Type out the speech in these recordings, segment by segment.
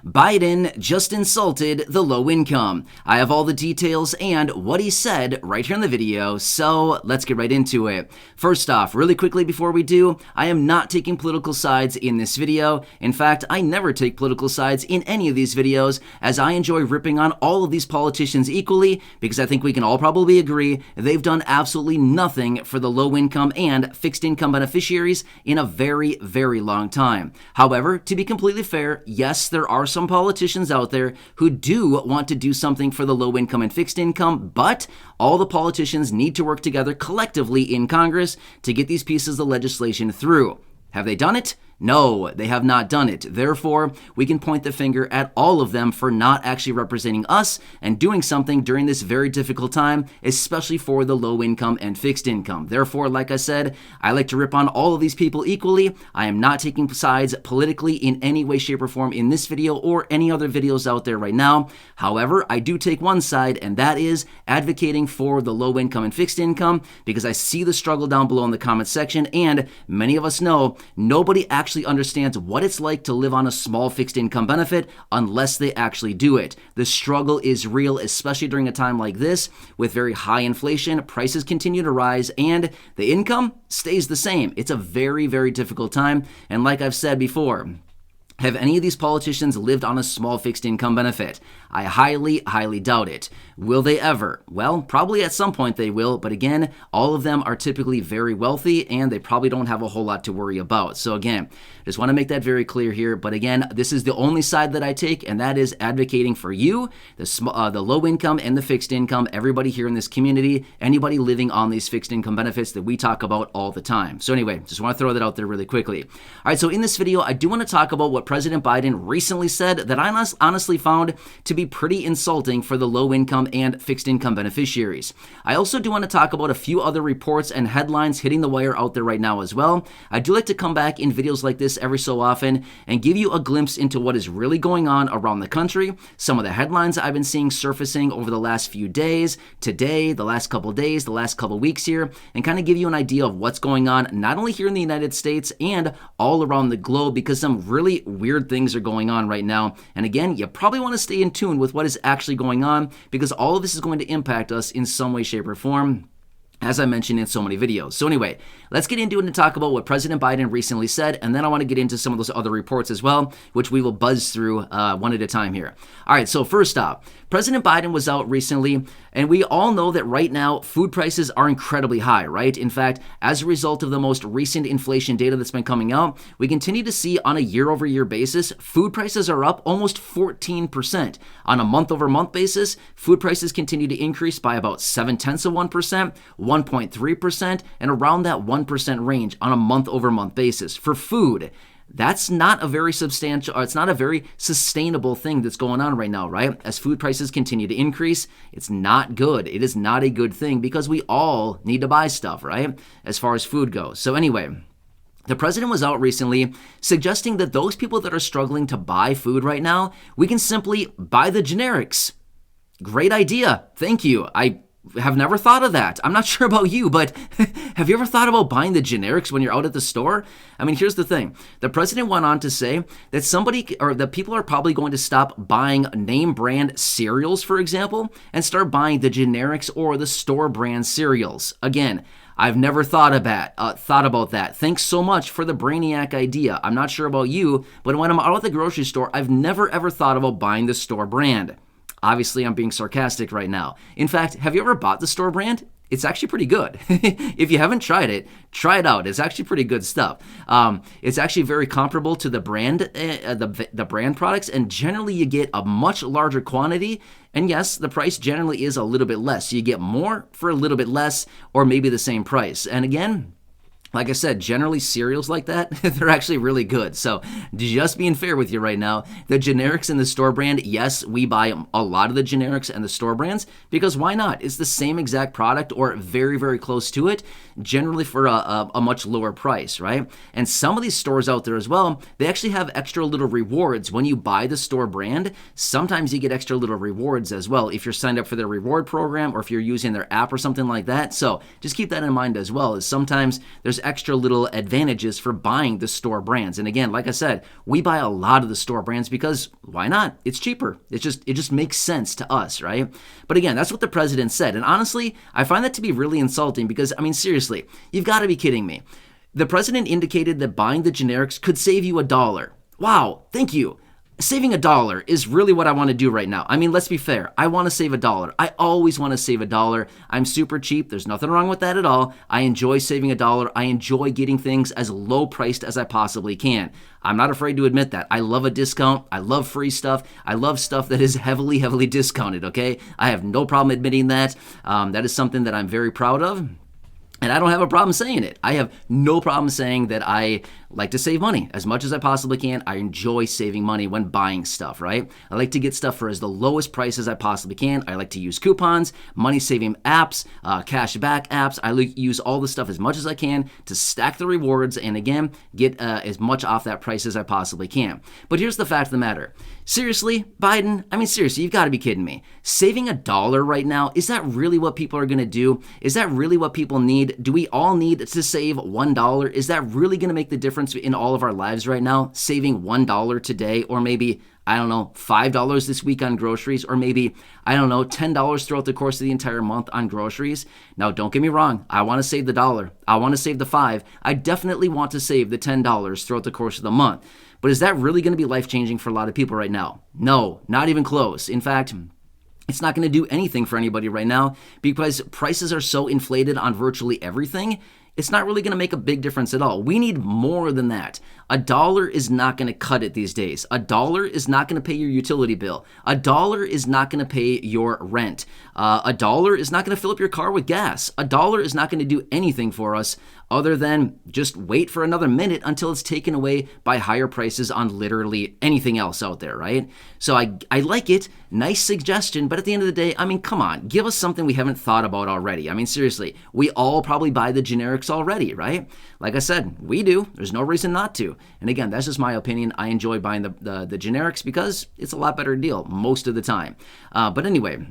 Biden just insulted the low income. I have all the details and what he said right here in the video, so let's get right into it. First off, really quickly before we do, I am not taking political sides in this video. In fact, I never take political sides in any of these videos, as I enjoy ripping on all of these politicians equally, because I think we can all probably agree they've done absolutely nothing for the low income and fixed income beneficiaries in a very, very long time. However, to be completely fair, yes, there are some politicians out there who do want to do something for the low income and fixed income, but all the politicians need to work together collectively in Congress to get these pieces of legislation through. Have they done it? No, they have not done it. Therefore, we can point the finger at all of them for not actually representing us and doing something during this very difficult time, especially for the low income and fixed income. Therefore, like I said, I like to rip on all of these people equally. I am not taking sides politically in any way, shape, or form in this video or any other videos out there right now. However, I do take one side, and that is advocating for the low income and fixed income, because I see the struggle down below in the comment section, and many of us know nobody actually understands what it's like to live on a small fixed income benefit unless they actually do it. The struggle is real, especially during a time like this with very high inflation, prices continue to rise, and the income stays the same. It's a very, very difficult time, and like I've said before, have any of these politicians lived on a small fixed income benefit? I highly, highly doubt it. Will they ever? Well, probably at some point they will, but again, all of them are typically very wealthy and they probably don't have a whole lot to worry about. So again, just want to make that very clear here. But again, this is the only side that I take, and that is advocating for you, the low income and the fixed income, everybody here in this community, anybody living on these fixed income benefits that we talk about all the time. So anyway, just want to throw that out there really quickly. All right, so in this video, I do want to talk about what President Biden recently said that I honestly found to be pretty insulting for the low income and fixed income beneficiaries. I also do want to talk about a few other reports and headlines hitting the wire out there right now as well. I do like to come back in videos like this every so often and give you a glimpse into what is really going on around the country, some of the headlines I've been seeing surfacing over the last few days, today, the last couple days, the last couple weeks here, and kind of give you an idea of what's going on not only here in the United States and all around the globe, because some really weird things are going on right now. And again, you probably want to stay in tune with what is actually going on, because all of this is going to impact us in some way, shape, or form, as I mentioned in so many videos. So anyway, let's get into it and talk about what President Biden recently said, and then I want to get into some of those other reports as well, which we will buzz through one at a time here. All right, so first off, President Biden was out recently, and we all know that right now food prices are incredibly high, right? In fact, as a result of the most recent inflation data that's been coming out, we continue to see on a year-over-year basis, food prices are up almost 14%. On a month-over-month basis, food prices continue to increase by about 0.7%, 1.3%, and around that 1% range on a month-over-month basis for food. That's not a very substantial, or it's not a very sustainable thing that's going on right now, right? As food prices continue to increase, it's not good. It is not a good thing, because we all need to buy stuff, right? As far as food goes. So anyway, the president was out recently suggesting that those people that are struggling to buy food right now, we can simply buy the generics. Great idea. Thank you. I have never thought of that. I'm not sure about you, but have you ever thought about buying the generics when you're out at the store? I mean, here's the thing. The president went on to say that people are probably going to stop buying name brand cereals, for example, and start buying the generics or the store brand cereals. Again, I've never thought about that. Thanks so much for the brainiac idea. I'm not sure about you, but when I'm out at the grocery store, I've never ever thought about buying the store brand. Obviously, I'm being sarcastic right now. In fact, have you ever bought the store brand? It's actually pretty good. If you haven't tried it, try it out. It's actually pretty good stuff. It's actually very comparable to the brand, the brand products, and generally you get a much larger quantity. And yes, the price generally is a little bit less. So you get more for a little bit less, or maybe the same price. And again, like I said, generally cereals like that, they're actually really good. So just being fair with you right now, the generics and the store brand, yes, we buy a lot of the generics and the store brands, because why not? It's the same exact product or very, very close to it, generally for a much lower price, right? And some of these stores out there as well, they actually have extra little rewards. When you buy the store brand, sometimes you get extra little rewards as well if you're signed up for their reward program or if you're using their app or something like that. So just keep that in mind as well, is sometimes there's there's extra little advantages for buying the store brands. And again, like I said, we buy a lot of the store brands because why not? It's cheaper. It just makes sense to us, right? But again, that's what the president said. And honestly, I find that to be really insulting because, I mean, seriously, you've got to be kidding me. The president indicated that buying the generics could save you $1. Wow, thank you. Saving $1 is really what I want to do right now. I mean, let's be fair. I want to save $1. I always want to save $1. I'm super cheap. There's nothing wrong with that at all. I enjoy saving $1. I enjoy getting things as low priced as I possibly can. I'm not afraid to admit that. I love a discount. I love free stuff. I love stuff that is heavily, heavily discounted, okay? I have no problem admitting that. That is something that I'm very proud of. And I don't have a problem saying it. I have no problem saying that I like to save money as much as I possibly can. I enjoy saving money when buying stuff, right? I like to get stuff for as the lowest price as I possibly can. I like to use coupons, money-saving apps, cash back apps. I like to use all the stuff as much as I can to stack the rewards and, again, get as much off that price as I possibly can. But here's the fact of the matter. Seriously, Biden? I mean, seriously, you've got to be kidding me. Saving $1 right now, is that really what people are going to do? Is that really what people need? Do we all need to save $1? Is that really going to make the difference in all of our lives right now? Saving $1 today, or maybe, I don't know, $5 this week on groceries, or maybe, I don't know, $10 throughout the course of the entire month on groceries. Now, don't get me wrong. I want to save the $1. I want to save the $5. I definitely want to save the $10 throughout the course of the month. But is that really going to be life-changing for a lot of people right now? No, not even close. In fact, it's not going to do anything for anybody right now because prices are so inflated on virtually everything. It's not really going to make a big difference at all. We need more than that. $1 is not going to cut it these days. $1 is not going to pay your utility bill. $1 is not going to pay your rent. $1 is not going to fill up your car with gas. $1 is not going to do anything for us other than just wait for another minute until it's taken away by higher prices on literally anything else out there, right? So I like it. Nice suggestion, but at the end of the day, I mean, come on, give us something we haven't thought about already. I mean, seriously, we all probably buy the generics already, right? Like I said, we do. There's no reason not to. And again, that's just my opinion. I enjoy buying the generics because it's a lot better deal most of the time. But anyway,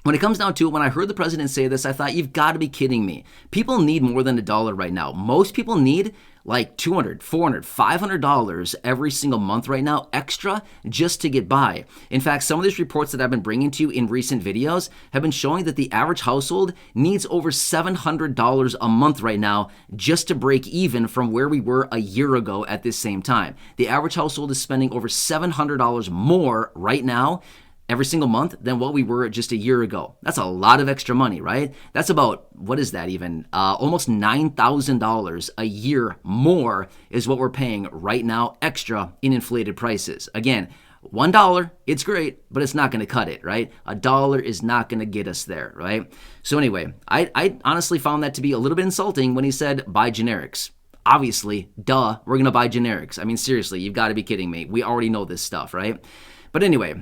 when it comes down to it, when I heard the president say this, I thought, you've got to be kidding me. People need more than $1 right now. Most people need like $200, $400, $500 every single month right now extra just to get by. In fact, some of these reports that I've been bringing to you in recent videos have been showing that the average household needs over $700 a month right now just to break even from where we were a year ago at this same time. The average household is spending over $700 more right now every single month than what we were just a year ago. That's a lot of extra money, right? That's about, what is that even? Almost $9,000 a year more is what we're paying right now extra in inflated prices. Again, $1, it's great, but it's not going to cut it, right? $1 is not going to get us there, right? So anyway, I honestly found that to be a little bit insulting when he said buy generics. Obviously, duh, we're going to buy generics. I mean, seriously, you've got to be kidding me. We already know this stuff, right? But anyway,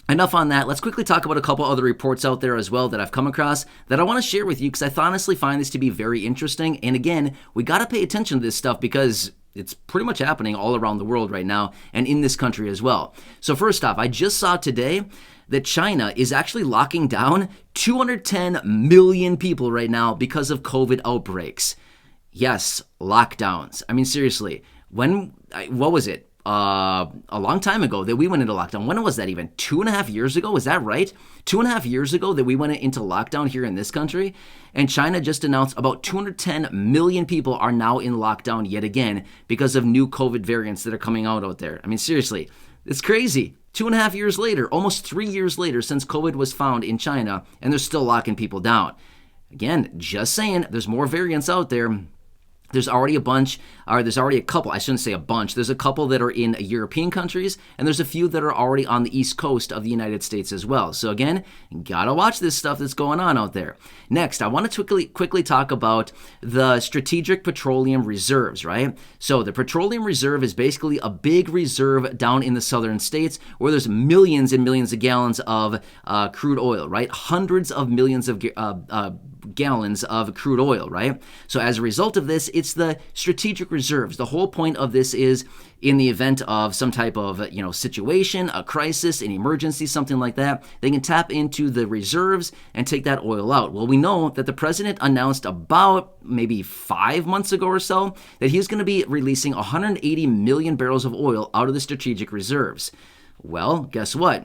enough on that. Let's quickly talk about a couple other reports out there as well that I've come across that I want to share with you because I honestly find this to be very interesting. And again, we got to pay attention to this stuff because it's pretty much happening all around the world right now and in this country as well. So first off, I just saw today that China is actually locking down 210 million people right now because of COVID outbreaks. Yes, lockdowns. I mean, seriously, what was it? A long time ago that we went into lockdown. When was that even? 2.5 years ago? Was that right? 2.5 years ago that we went into lockdown here in this country? And China just announced about 210 million people are now in lockdown yet again because of new COVID variants that are coming out there. I mean, seriously, it's crazy. 2.5 years later, almost 3 years later since COVID was found in China, and they're still locking people down. Again, just saying, there's more variants out there. There's already a couple, I shouldn't say a bunch, there's a couple that are in European countries, and there's a few that are already on the East Coast of the United States as well. So again, gotta watch this stuff that's going on out there. Next, I want to quickly talk about the Strategic Petroleum Reserves, right? So the Petroleum Reserve is basically a big reserve down in the southern states where there's millions and millions of gallons of crude oil, right? Hundreds of millions of gallons of crude oil, right? So as a result of this, it's the strategic reserves. The whole point of this is in the event of some type of, situation, a crisis, an emergency, something like that, they can tap into the reserves and take that oil out. Well, we know that the president announced about maybe 5 months ago or so that he's going to be releasing 180 million barrels of oil out of the strategic reserves. Well, guess what?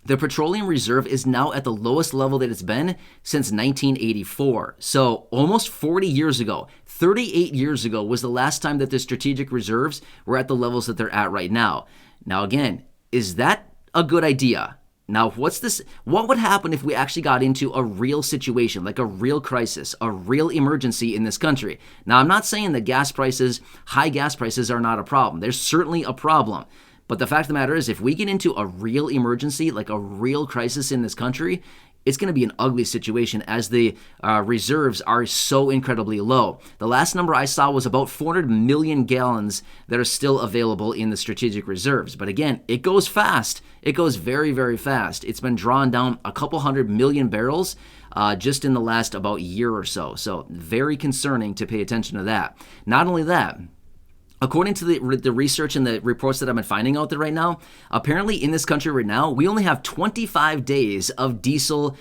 The petroleum reserve is now at the lowest level that it's been since 1984. So almost 40 years ago, 38 years ago was the last time that the strategic reserves were at the levels that they're at right now. Now again, is that a good idea? Now, what would happen if we actually got into a real situation, like a real crisis, a real emergency in this country? Now, I'm not saying that high gas prices are not a problem. There's certainly a problem. But the fact of the matter is, if we get into a real emergency, like a real crisis in this country, it's going to be an ugly situation as the reserves are so incredibly low. The last number I saw was about 400 million gallons that are still available in the strategic reserves. But again, it goes fast. It goes very, very fast. It's been drawn down a couple 100 million barrels just in the last about year or so. So very concerning to pay attention to that. Not only that, according to the research and the reports that I've been finding out there right now, apparently in this country right now, we only have 25 days of diesel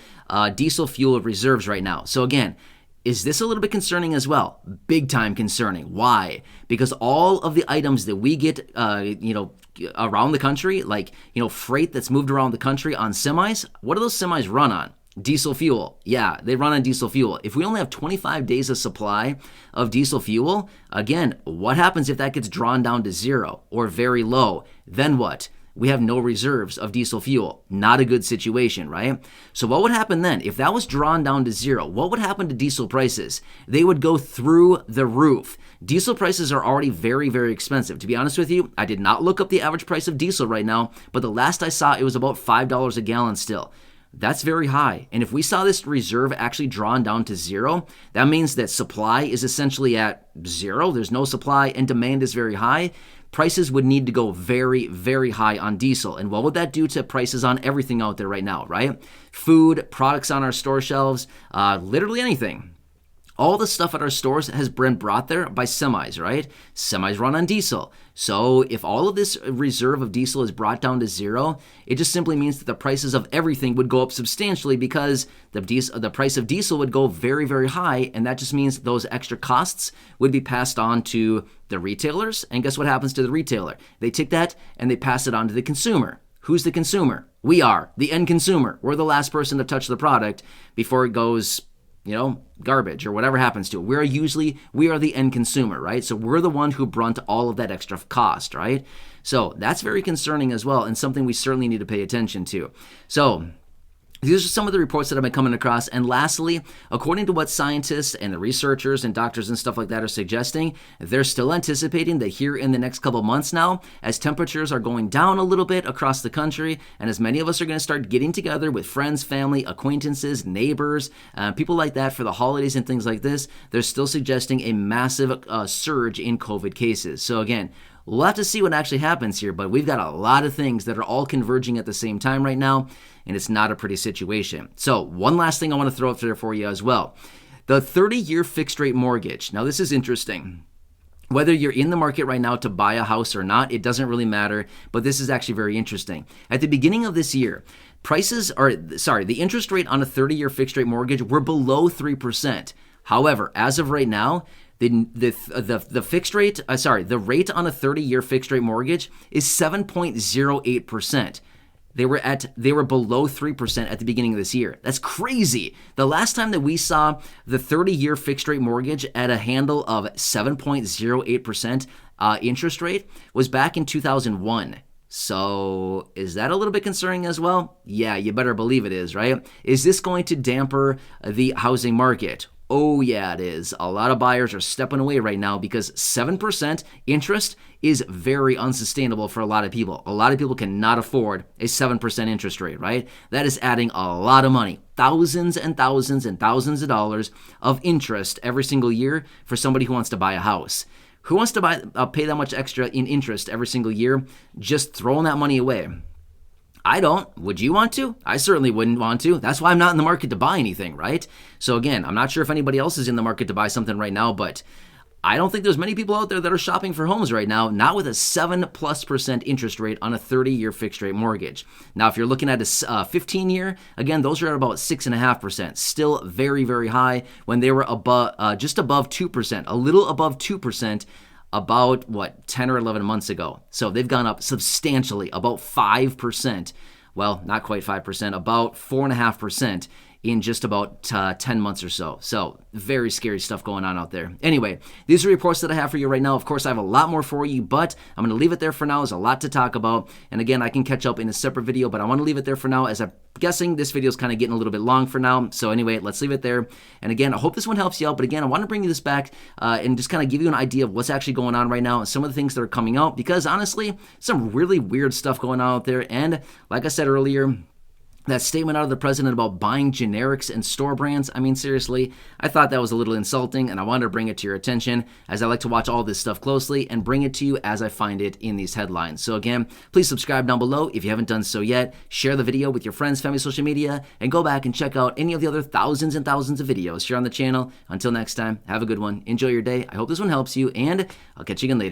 fuel reserves right now. So again, is this a little bit concerning as well? Big time concerning. Why? Because all of the items that we get, around the country, like, freight that's moved around the country on semis, what do those semis run on? Diesel fuel. Yeah, they run on diesel fuel. If we only have 25 days of supply of diesel fuel, again, what happens if that gets drawn down to zero or very low? Then what? We have no reserves of diesel fuel. Not a good situation, right? So what would happen then? If that was drawn down to zero, what would happen to diesel prices? They would go through the roof. Diesel prices are already very, very expensive. To be honest with you, I did not look up the average price of diesel right now, but the last I saw, it was about $5 a gallon still. That's very high. And if we saw this reserve actually drawn down to zero, that means that supply is essentially at zero. There's no supply and demand is very high. Prices would need to go very, very high on diesel. And what would that do to prices on everything out there right now, right? Food, products on our store shelves, literally anything. All the stuff at our stores has been brought there by semis, right? Semis run on diesel. So if all of this reserve of diesel is brought down to zero, it just simply means that the prices of everything would go up substantially because the price of diesel would go very, very high. And that just means those extra costs would be passed on to the retailers. And guess what happens to the retailer? They take that and they pass it on to the consumer. Who's the consumer? We are, the end consumer. We're the last person to touch the product before it goes garbage or whatever happens to it. We are the end consumer, right? So we're the one who brunt all of that extra cost, right? So that's very concerning as well and something we certainly need to pay attention to. So these are some of the reports that I've been coming across. And lastly, according to what scientists and the researchers and doctors and stuff like that are suggesting, they're still anticipating that here in the next couple months now, as temperatures are going down a little bit across the country, and as many of us are going to start getting together with friends, family, acquaintances, neighbors, people like that for the holidays and things like this, they're still suggesting a massive surge in COVID cases. So again, we'll have to see what actually happens here, but we've got a lot of things that are all converging at the same time right now, and it's not a pretty situation. So one last thing I want to throw up there for you as well. The 30-year fixed rate mortgage. Now this is interesting. Whether you're in the market right now to buy a house or not, it doesn't really matter, but this is actually very interesting. At the beginning of this year, the interest rate on a 30-year fixed rate mortgage were below 3%. However, as of right now, the fixed rate, the rate on a 30-year fixed rate mortgage is 7.08%. They were below 3% at the beginning of this year. That's crazy. The last time that we saw the 30-year fixed rate mortgage at a handle of 7.08% interest rate was back in 2001. So is that a little bit concerning as well? Yeah, you better believe it is, right? Is this going to damper the housing market? Oh yeah, it is. A lot of buyers are stepping away right now because 7% interest is very unsustainable for a lot of people. A lot of people cannot afford a 7% interest rate, right? That is adding a lot of money. Thousands and thousands and thousands of dollars of interest every single year for somebody who wants to buy a house. Who wants to pay that much extra in interest every single year? Just throwing that money away. I don't. Would you want to? I certainly wouldn't want to. That's why I'm not in the market to buy anything, right? So again, I'm not sure if anybody else is in the market to buy something right now, but I don't think there's many people out there that are shopping for homes right now, not with a 7+% interest rate on a 30-year fixed rate mortgage. Now, if you're looking at a 15-year, again, those are at about 6.5%, still very, very high when they were above, just above 2%, a little above 2%. About 10 or 11 months ago. So they've gone up substantially, about 5%. Well, not quite 5%, about 4.5% in just about 10 months or so. So very scary stuff going on out there. Anyway, these are reports that I have for you right now. Of course, I have a lot more for you, but I'm going to leave it there for now. There's a lot to talk about. And again, I can catch up in a separate video, but I want to leave it there for now as I'm guessing this video is kind of getting a little bit long for now. So anyway, let's leave it there. And again, I hope this one helps you out. But again, I want to bring you this back and just kind of give you an idea of what's actually going on right now and some of the things that are coming out, because honestly, some really weird stuff going on out there. And like I said earlier, that statement out of the president about buying generics and store brands, I mean, seriously, I thought that was a little insulting, and I wanted to bring it to your attention as I like to watch all this stuff closely and bring it to you as I find it in these headlines. So again, please subscribe down below if you haven't done so yet. Share the video with your friends, family, social media, and go back and check out any of the other thousands and thousands of videos here on the channel. Until next time, have a good one. Enjoy your day. I hope this one helps you, and I'll catch you again later.